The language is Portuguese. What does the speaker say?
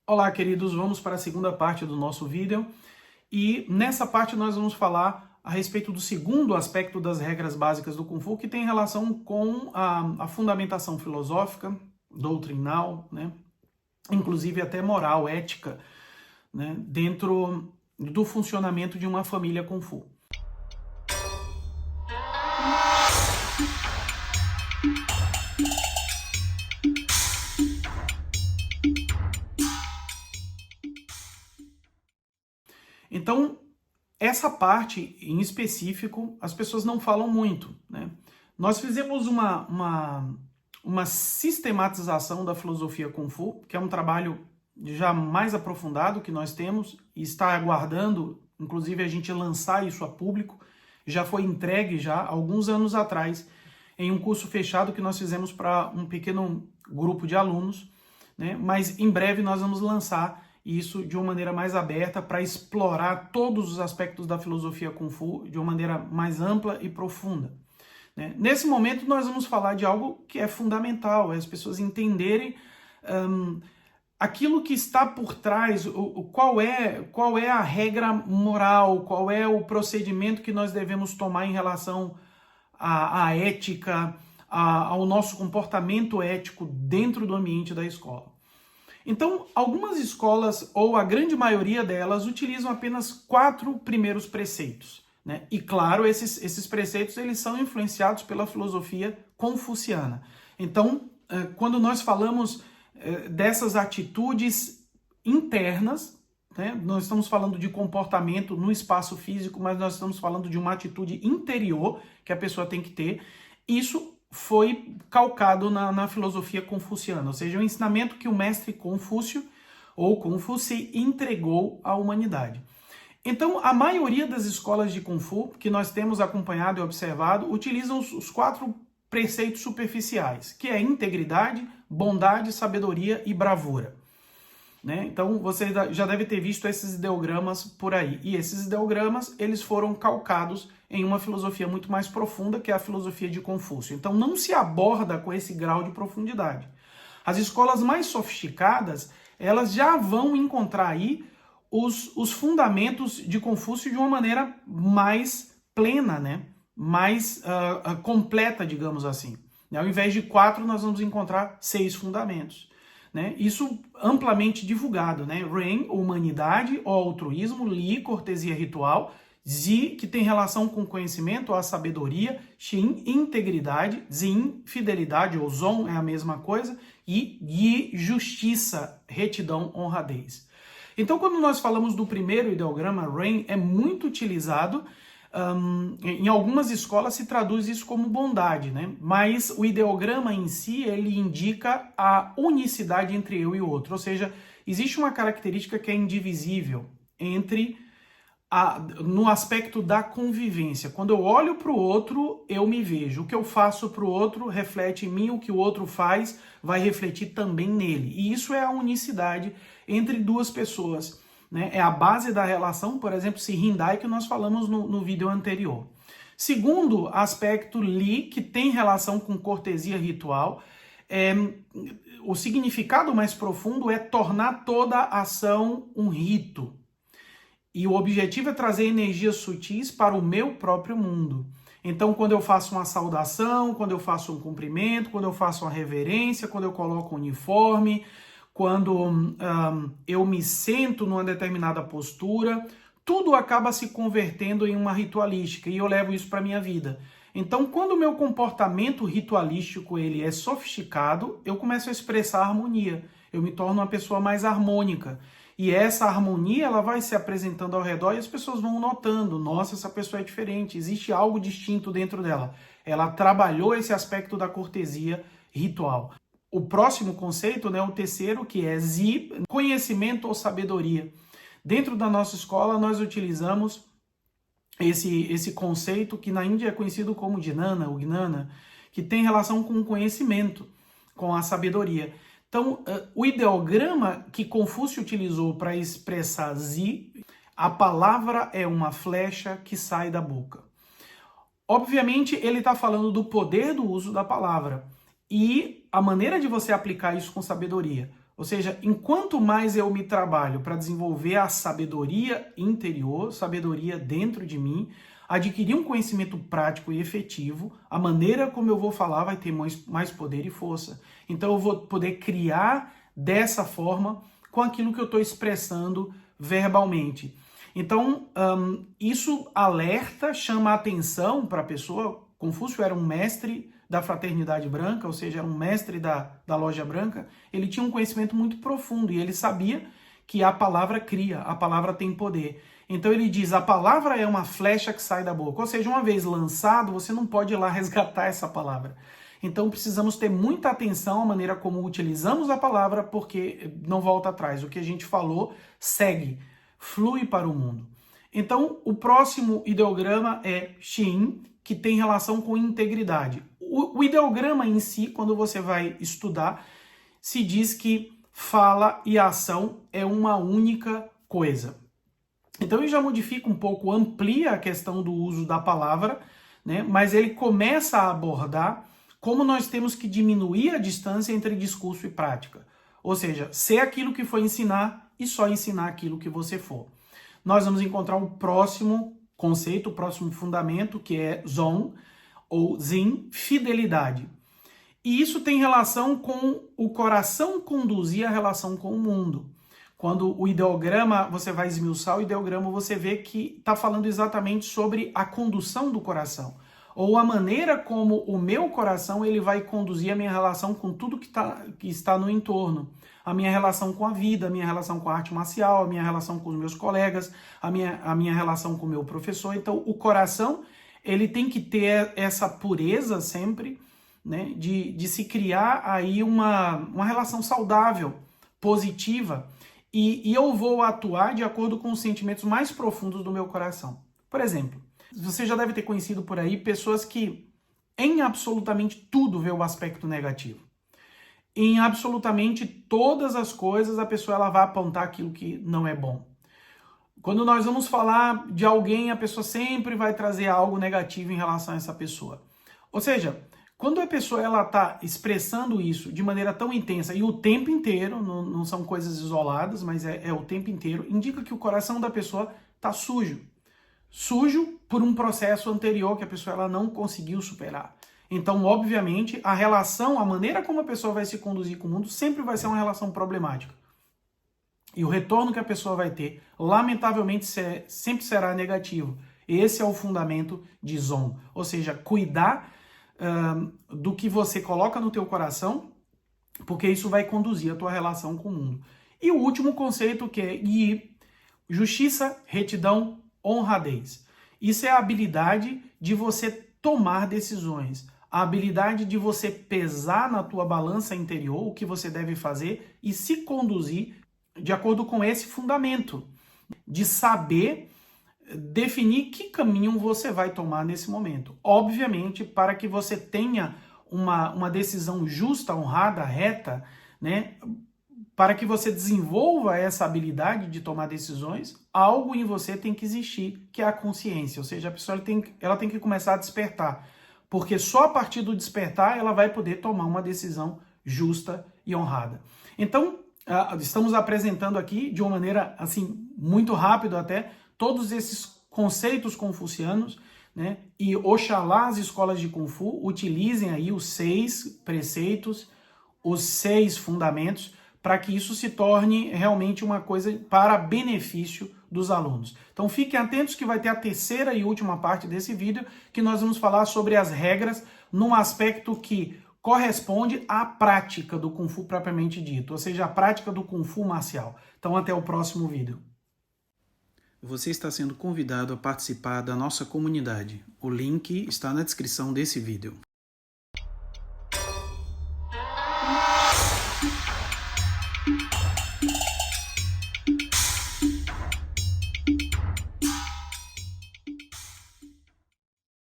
Olá, queridos, vamos para a segunda parte do nosso vídeo e nessa parte nós vamos falar a respeito do segundo aspecto das regras básicas do Kung Fu, que tem relação com a fundamentação filosófica, doutrinal, né? Inclusive até moral, ética, né? Dentro do funcionamento de uma família Kung Fu. Então, essa parte em específico, as pessoas não falam muito, né? Nós fizemos uma sistematização da filosofia Kung Fu, que é um trabalho já mais aprofundado que nós temos e está aguardando, inclusive, a gente lançar isso a público. Já foi entregue já alguns anos atrás em um curso fechado que nós fizemos para um pequeno grupo de alunos, né? Mas em breve nós vamos lançar isso de uma maneira mais aberta para explorar todos os aspectos da filosofia Kung Fu de uma maneira mais ampla e profunda, né? Nesse momento nós vamos falar de algo que é fundamental, é as pessoas entenderem aquilo que está por trás, qual é a regra moral, qual é o procedimento que nós devemos tomar em relação à ética, ao nosso comportamento ético dentro do ambiente da escola. Então, algumas escolas, ou a grande maioria delas, utilizam apenas 4 primeiros preceitos, né? E claro, esses preceitos eles são influenciados pela filosofia confuciana. Então, quando nós falamos dessas atitudes internas, né? Nós estamos falando de comportamento no espaço físico, mas nós estamos falando de uma atitude interior que a pessoa tem que ter. Isso foi calcado na filosofia confuciana, ou seja, o ensinamento que o mestre Confúcio, ou Confúcio, entregou à humanidade. Então, a maioria das escolas de Kung Fu que nós temos acompanhado e observado utilizam os 4 preceitos superficiais, que é integridade, bondade, sabedoria e bravura, né? Então, você já deve ter visto esses ideogramas por aí. E esses ideogramas, eles foram calcados em uma filosofia muito mais profunda, que é a filosofia de Confúcio. Então, não se aborda com esse grau de profundidade. As escolas mais sofisticadas, elas já vão encontrar aí os fundamentos de Confúcio de uma maneira mais plena, né? Mais completa, digamos assim. Ao invés de 4, nós vamos encontrar 6 fundamentos, né? Isso amplamente divulgado, né? Ren, humanidade, ou altruísmo, Li, cortesia ritual, Zi, que tem relação com conhecimento, a sabedoria, Xin, integridade, Zin, fidelidade, ou Zon é a mesma coisa, e Yi, justiça, retidão, honradez. Então, quando nós falamos do primeiro ideograma, Ren, é muito utilizado. Em algumas escolas se traduz isso como bondade, né? Mas o ideograma em si, ele indica a unicidade entre eu e o outro, ou seja, existe uma característica que é indivisível no aspecto da convivência. Quando eu olho para o outro, eu me vejo. O que eu faço para o outro reflete em mim, o que o outro faz vai refletir também nele. E isso é a unicidade entre duas pessoas, né? É a base da relação, por exemplo, Sihindai, que nós falamos no vídeo anterior. Segundo aspecto, Li, que tem relação com cortesia ritual, o significado mais profundo é tornar toda ação um rito. E o objetivo é trazer energias sutis para o meu próprio mundo. Então, quando eu faço uma saudação, quando eu faço um cumprimento, quando eu faço uma reverência, quando eu coloco um uniforme, quando eu me sento numa determinada postura, tudo acaba se convertendo em uma ritualística e eu levo isso para a minha vida. Então, quando o meu comportamento ritualístico ele é sofisticado, eu começo a expressar harmonia. Eu me torno uma pessoa mais harmônica. E essa harmonia ela vai se apresentando ao redor e as pessoas vão notando, nossa, essa pessoa é diferente, existe algo distinto dentro dela. Ela trabalhou esse aspecto da cortesia ritual. O próximo conceito, né, o terceiro, que é Zi, conhecimento ou sabedoria. Dentro da nossa escola, nós utilizamos esse conceito que na Índia é conhecido como Jnana, ou Gnana, que tem relação com o conhecimento, com a sabedoria. Então, o ideograma que Confúcio utilizou para expressar Zi, a palavra é uma flecha que sai da boca. Obviamente, ele está falando do poder do uso da palavra e a maneira de você aplicar isso com sabedoria. Ou seja, enquanto mais eu me trabalho para desenvolver a sabedoria interior, sabedoria dentro de mim, adquirir um conhecimento prático e efetivo, a maneira como eu vou falar vai ter mais poder e força. Então eu vou poder criar dessa forma com aquilo que eu estou expressando verbalmente. Então, isso alerta, chama a atenção para a pessoa. Confúcio era um mestre da fraternidade branca, ou seja, era um mestre da loja branca. Ele tinha um conhecimento muito profundo e ele sabia que a palavra cria, a palavra tem poder. Então ele diz, a palavra é uma flecha que sai da boca. Ou seja, uma vez lançado, você não pode ir lá resgatar essa palavra. Então precisamos ter muita atenção à maneira como utilizamos a palavra, porque não volta atrás. O que a gente falou segue, flui para o mundo. Então o próximo ideograma é Shin, que tem relação com integridade. O ideograma em si, quando você vai estudar, se diz que fala e ação é uma única coisa. Então ele já modifica um pouco, amplia a questão do uso da palavra, né? Mas ele começa a abordar como nós temos que diminuir a distância entre discurso e prática. Ou seja, ser aquilo que foi ensinar e só ensinar aquilo que você for. Nós vamos encontrar um próximo conceito, o próximo fundamento, que é Zong, ou Zin, fidelidade. E isso tem relação com o coração conduzir a relação com o mundo. Quando o ideograma, você vai esmiuçar o ideograma, você vê que está falando exatamente sobre a condução do coração. Ou a maneira como o meu coração ele vai conduzir a minha relação com tudo que está no entorno. A minha relação com a vida, a minha relação com a arte marcial, a minha relação com os meus colegas, a minha relação com o meu professor. Então, o coração ele tem que ter essa pureza sempre, né, de se criar aí uma relação saudável, positiva, e eu vou atuar de acordo com os sentimentos mais profundos do meu coração. Por exemplo, você já deve ter conhecido por aí pessoas que em absolutamente tudo vê o aspecto negativo. Em absolutamente todas as coisas a pessoa ela vai apontar aquilo que não é bom. Quando nós vamos falar de alguém, a pessoa sempre vai trazer algo negativo em relação a essa pessoa. Ou seja, quando a pessoa ela está expressando isso de maneira tão intensa e o tempo inteiro, não são coisas isoladas, mas é o tempo inteiro, indica que o coração da pessoa está sujo. Sujo por um processo anterior que a pessoa ela não conseguiu superar. Então, obviamente, a relação, a maneira como a pessoa vai se conduzir com o mundo sempre vai ser uma relação problemática. E o retorno que a pessoa vai ter, lamentavelmente, sempre será negativo. Esse é o fundamento de Zong. Ou seja, cuidar do que você coloca no teu coração, porque isso vai conduzir a tua relação com o mundo. E o último conceito que é Yi, justiça, retidão, honradez. Isso é a habilidade de você tomar decisões, a habilidade de você pesar na tua balança interior o que você deve fazer e se conduzir de acordo com esse fundamento, de saber definir que caminho você vai tomar nesse momento. Obviamente, para que você tenha uma decisão justa, honrada, reta, né? Para que você desenvolva essa habilidade de tomar decisões, algo em você tem que existir, que é a consciência. Ou seja, a pessoa ela tem que começar a despertar. Porque só a partir do despertar ela vai poder tomar uma decisão justa e honrada. Então, estamos apresentando aqui, de uma maneira assim muito rápida até, todos esses conceitos confucianos, né? E oxalá as escolas de Kung Fu utilizem aí os 6 preceitos, os 6 fundamentos, para que isso se torne realmente uma coisa para benefício dos alunos. Então fiquem atentos que vai ter a terceira e última parte desse vídeo, que nós vamos falar sobre as regras num aspecto que corresponde à prática do Kung Fu propriamente dito, ou seja, a prática do Kung Fu marcial. Então até o próximo vídeo. Você está sendo convidado a participar da nossa comunidade. O link está na descrição desse vídeo.